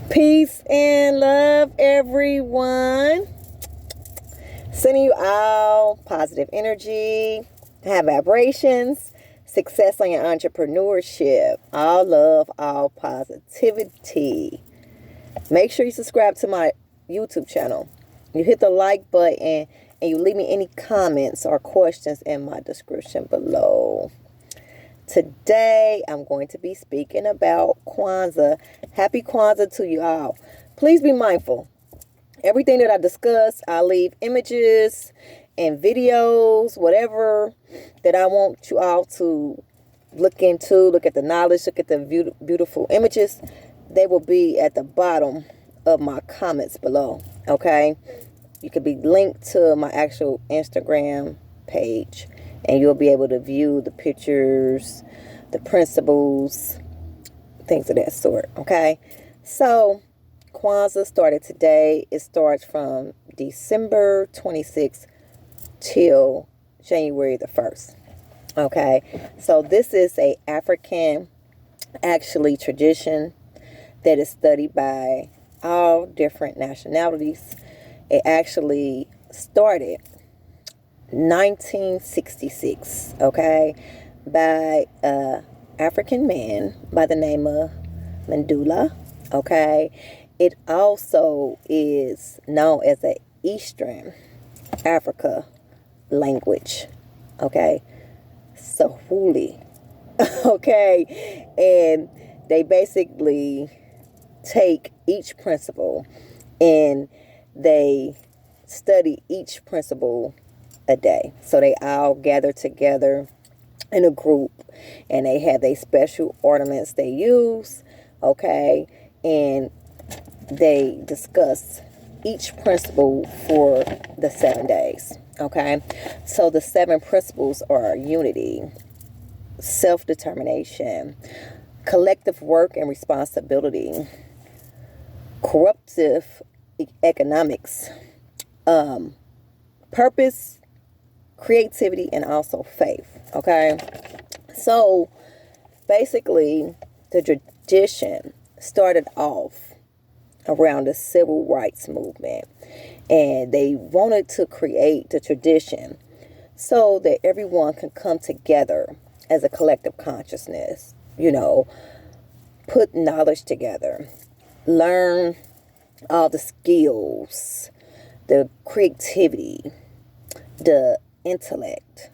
Peace and love, everyone. Sending you all positive energy, high vibrations, success on your entrepreneurship, all love, all positivity. Make sure you subscribe to my YouTube channel. You hit the like button and you leave me any comments or questions in my description below. Today, I'm going to be speaking about Kwanzaa. Happy Kwanzaa to you all. Please be mindful. Everything that I discuss, I leave images and videos, whatever that I want you all to look into, look at the knowledge, look at the beautiful images. They will be at the bottom of my comments below, okay? You could be linked to my actual Instagram page. And you'll be able to view the pictures, the principles, things of that sort, okay? So, Kwanzaa started today. It starts from December 26th till January the 1st, okay? So, this is a African, tradition that is studied by all different nationalities. It actually started 1966, okay, by a African man by the name of Mandela, okay. It also is known as a Eastern Africa language, okay, Swahili, okay, and they basically take each principle and they study each principle a day. So they all gather together in a group and they have their special ornaments they use, okay, and they discuss each principle for the 7 days, okay. So the 7 principles are unity, self-determination, collective work and responsibility, corruptive economics, purpose, creativity, and also faith, okay. So basically the tradition started off around the civil rights movement, and they wanted to create the tradition so that everyone can come together as a collective consciousness, put knowledge together, learn all the skills, the creativity, the intellect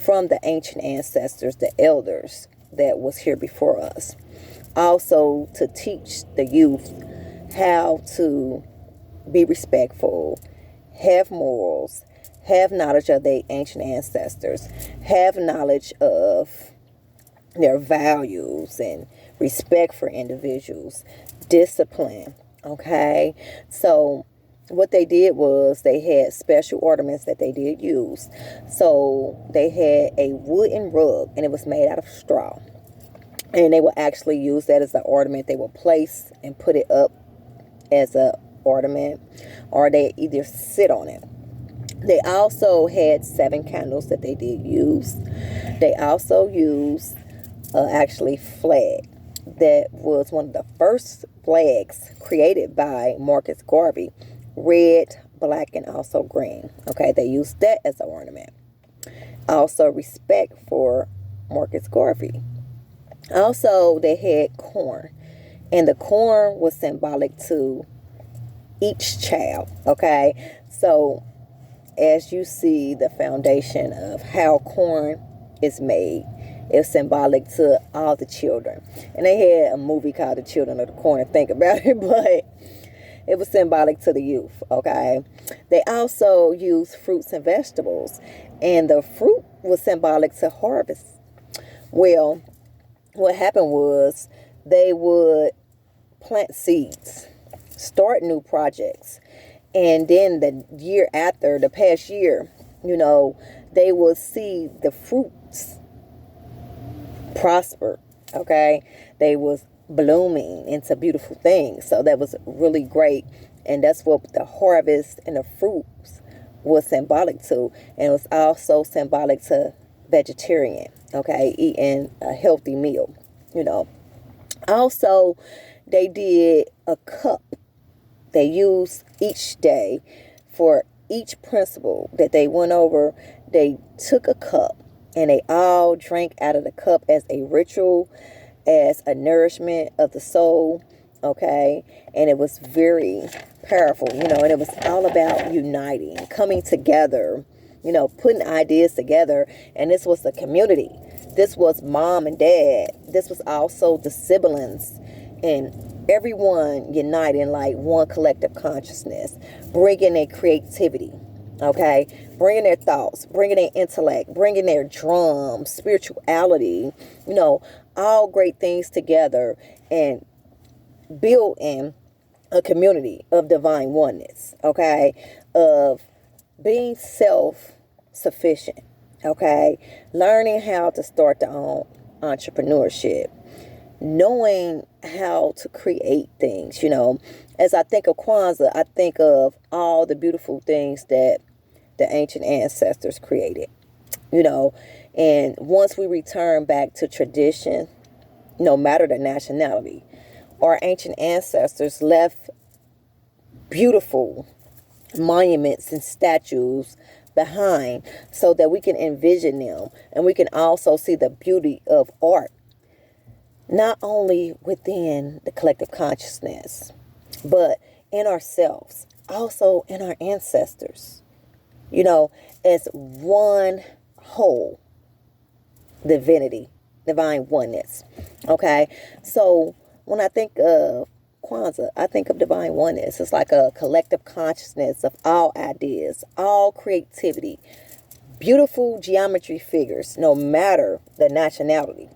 from the ancient ancestors, the elders that was here before us. Also to teach the youth how to be respectful, have morals, have knowledge of their ancient ancestors, have knowledge of their values and respect for individuals, discipline, okay. So what they did was they had special ornaments that they did use. So they had a wooden rug and it was made out of straw. And they will actually use that as an ornament. They will place and put it up as an ornament, or they either sit on it. They also had 7 candles that they did use. They also used flag that was one of the first flags created by Marcus Garvey. Red, black, and also green. Okay, they used that as an ornament. Also, respect for Marcus Garvey. Also, they had corn, and the corn was symbolic to each child. Okay, so as you see the foundation of how corn is made, it's symbolic to all the children. And they had a movie called The Children of the Corn, think about it, but it was symbolic to the youth, okay? They also used fruits and vegetables, and the fruit was symbolic to harvest. Well, what happened was they would plant seeds, start new projects, and then the year after, the past year, they would see the fruits prosper, okay? They was blooming into beautiful things. So that was really great. And that's what the harvest and the fruits was symbolic to. And it was also symbolic to vegetarian, okay, eating a healthy meal, Also, They did a cup. They used each day for each principle that they went over. They took a cup and they all drank out of the cup as a ritual, as a nourishment of the soul. Okay. And it was very powerful, and it was all about uniting, coming together, putting ideas together. And this was the community. This was mom and dad. This was also the siblings, and everyone uniting like one collective consciousness, bringing their creativity, okay, bringing their thoughts, bringing their intellect, bringing their drums, spirituality, all great things together, and building a community of divine oneness, okay, of being self-sufficient, okay, learning how to start their own entrepreneurship, knowing how to create things. As I think of Kwanzaa, I think of all the beautiful things that the ancient ancestors created, and once we return back to tradition, no matter the nationality, our ancient ancestors left beautiful monuments and statues behind so that we can envision them, and we can also see the beauty of art, not only within the collective consciousness, but in ourselves, also in our ancestors, as one whole divinity, divine oneness. Okay. So when I think of Kwanzaa, I think of divine oneness. It's like a collective consciousness of all ideas, all creativity, beautiful geometry figures, no matter the nationality,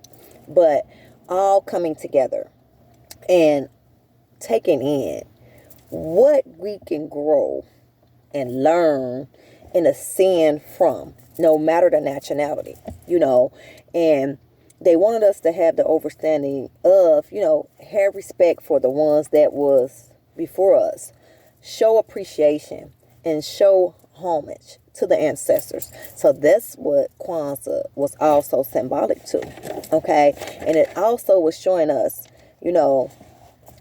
but all coming together and taking in what we can grow and learn and ascend from, no matter the nationality, and they wanted us to have the understanding of, have respect for the ones that was before us, show appreciation, and show homage to the ancestors. So that's what Kwanzaa was also symbolic to, okay? And it also was showing us,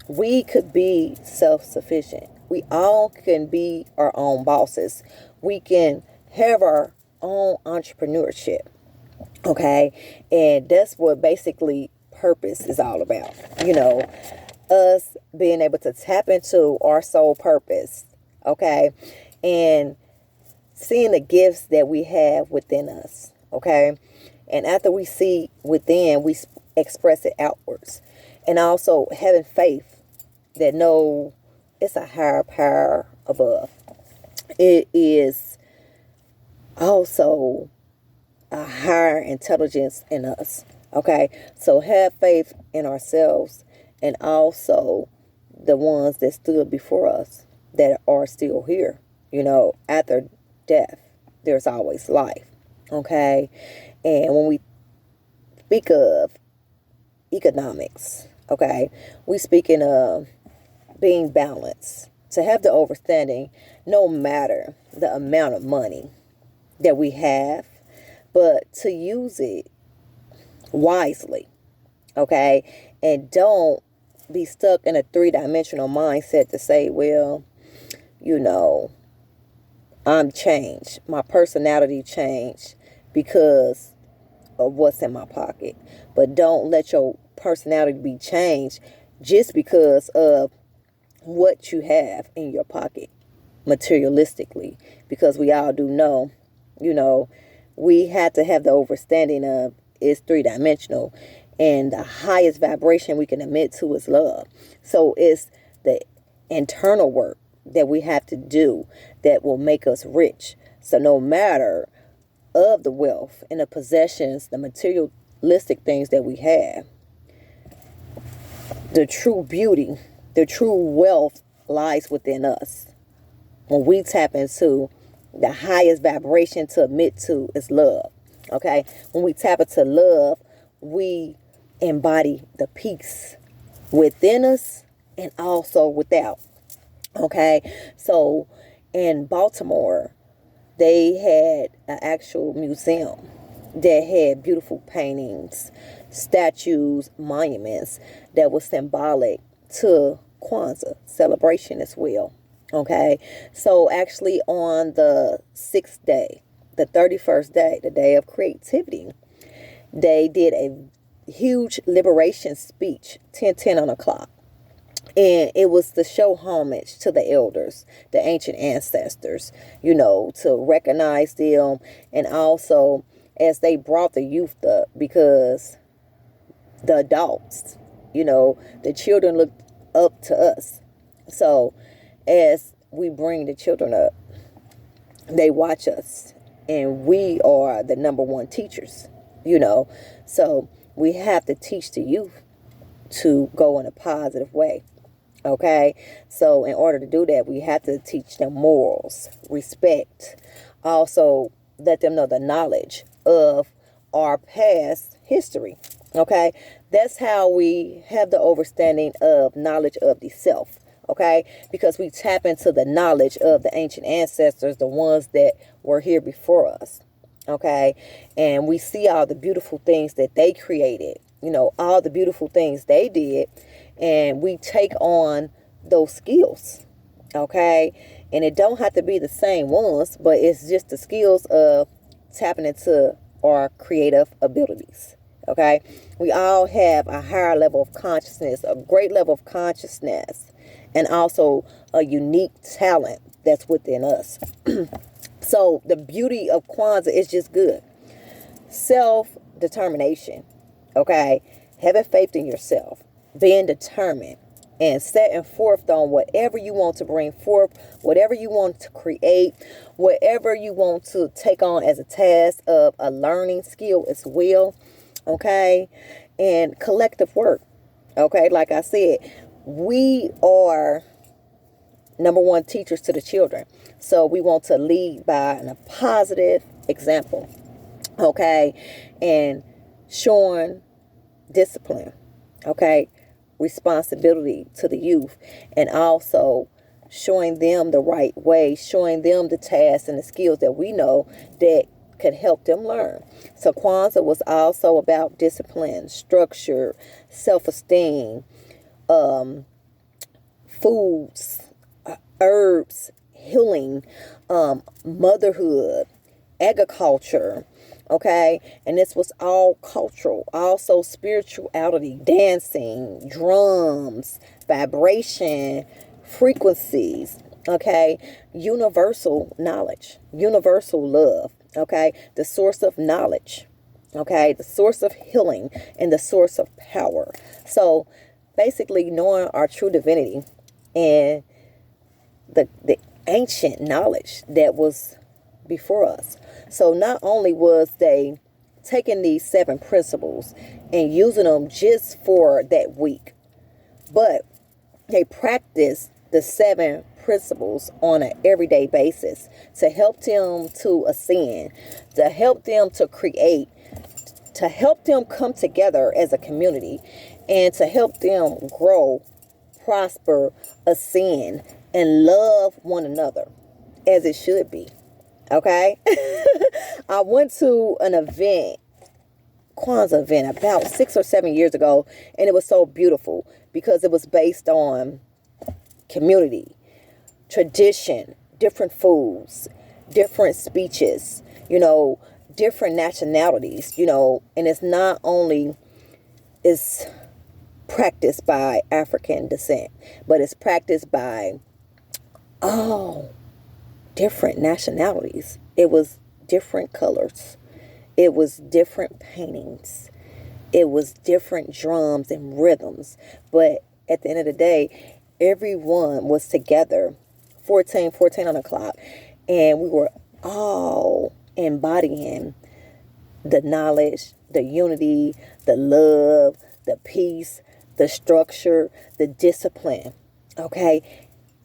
we could be self-sufficient. We all can be our own bosses. We can have our own entrepreneurship, okay? And that's what basically purpose is all about. Us being able to tap into our soul purpose, okay? And seeing the gifts that we have within us, okay? And after we see within, we express it outwards. And also having faith that it's a higher power above. It is also a higher intelligence in us, okay? So have faith in ourselves, and also the ones that stood before us that are still here. After death, there's always life, okay? And when we speak of economics, okay, we speaking of being balanced, to have the understanding, no matter the amount of money that we have, but to use it wisely, okay? And don't be stuck in a three-dimensional mindset to say, well, I'm changed. My personality changed because of what's in my pocket. But don't let your personality be changed just because of what you have in your pocket materialistically. Because we all do know, we had to have the understanding of it's three-dimensional, and the highest vibration we can emit to is love. So it's the internal work that we have to do that will make us rich. So no matter of the wealth and the possessions, the materialistic things that we have, the true beauty, the true wealth lies within us. When we tap into the highest vibration to emit to is love. Okay? When we tap into love, we embody the peace within us and also without. Okay? So in Baltimore, they had an actual museum that had beautiful paintings, statues, monuments that was symbolic to Kwanzaa celebration as well. Okay, so actually on the 6th day, the 31st day, the day of creativity, they did a huge liberation speech, 10:10 on the clock. And it was to show homage to the elders, the ancient ancestors, to recognize them. And also as they brought the youth up, because the adults, the children looked up to us. So as we bring the children up, they watch us, and we are the number one teachers, So we have to teach the youth to go in a positive way. Okay, so in order to do that, we have to teach them morals, respect, also let them know the knowledge of our past history. Okay, that's how we have the understanding of knowledge of the self. Okay, because we tap into the knowledge of the ancient ancestors, the ones that were here before us. Okay, and we see all the beautiful things that they created, all the beautiful things they did. And we take on those skills, okay? And it don't have to be the same ones, but it's just the skills of tapping into our creative abilities, okay? We all have a higher level of consciousness, a great level of consciousness, and also a unique talent that's within us. So the beauty of Kwanzaa is just good. Self-determination, okay? Having faith in yourself. Being determined and setting forth on whatever you want to bring forth, whatever you want to create, whatever you want to take on as a task of a learning skill as well. Okay. And collective work. Okay. Like I said, we are number one teachers to the children. So we want to lead by a positive example. Okay. And showing discipline. Okay. Responsibility to the youth, and also showing them the right way, showing them the tasks and the skills that we know that could help them learn. So Kwanzaa was also about discipline, structure, self-esteem, foods, herbs, healing, motherhood, agriculture. Okay, and this was all cultural, also spirituality, dancing, drums, vibration, frequencies. Okay, universal knowledge, universal love. Okay, the source of knowledge. Okay, the source of healing and the source of power. So basically knowing our true divinity and the ancient knowledge that was before us. So not only was they taking these 7 principles and using them just for that week, but they practiced the 7 principles on an everyday basis to help them to ascend, to help them to create, to help them come together as a community, and to help them grow, prosper, ascend, and love one another as it should be. Okay? I went to an event, Kwanzaa event, about 6 or 7 years ago, and it was so beautiful because it was based on community, tradition, different foods, different speeches, different nationalities, and it's not only is practiced by African descent, but it's practiced by all different nationalities. It was different colors. It was different paintings. It was different drums and rhythms. But at the end of the day, everyone was together, 14 on the clock, and we were all embodying the knowledge, the unity, the love, the peace, the structure, the discipline, okay?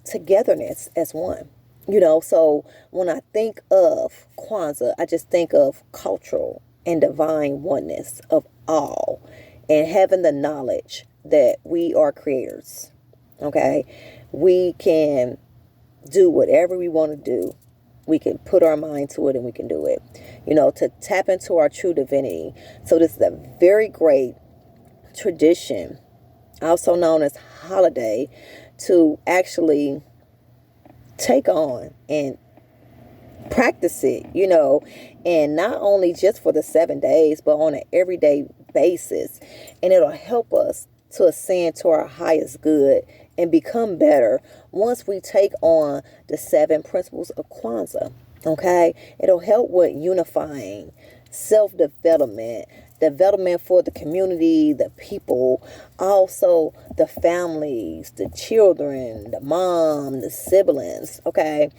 Togetherness as one. So when I think of Kwanzaa, I just think of cultural and divine oneness of all, and having the knowledge that we are creators. Okay? We can do whatever we want to do. We can put our mind to it and we can do it. To tap into our true divinity. So this is a very great tradition also known as holiday, to actually take on and practice it, and not only just for the 7 days, but on an everyday basis. And it'll help us to ascend to our highest good and become better once we take on the 7 principles of Kwanzaa. Okay? It'll help with unifying, self-development, development for the community, the people, also the families, the children, the mom, the siblings, okay?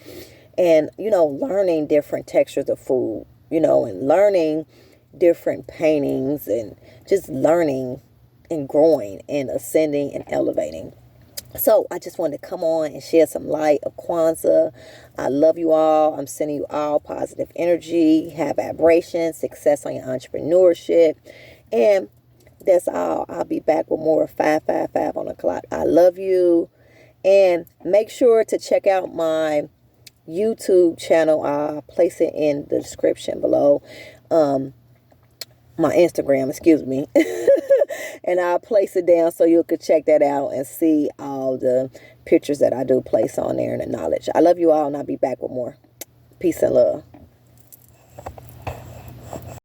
And, learning different textures of food, and learning different paintings, and just learning and growing and ascending and elevating. So I just wanted to come on and share some light of Kwanzaa. I love you all. I'm sending you all positive energy, high vibration, success on your entrepreneurship. And that's all. I'll be back with more 555 on the clock. I love you. And make sure to check out my YouTube channel. I'll place it in the description below. My Instagram, excuse me. And I'll place it down so you could check that out and see all the pictures that I do place on there and the knowledge. I love you all, and I'll be back with more. Peace and love.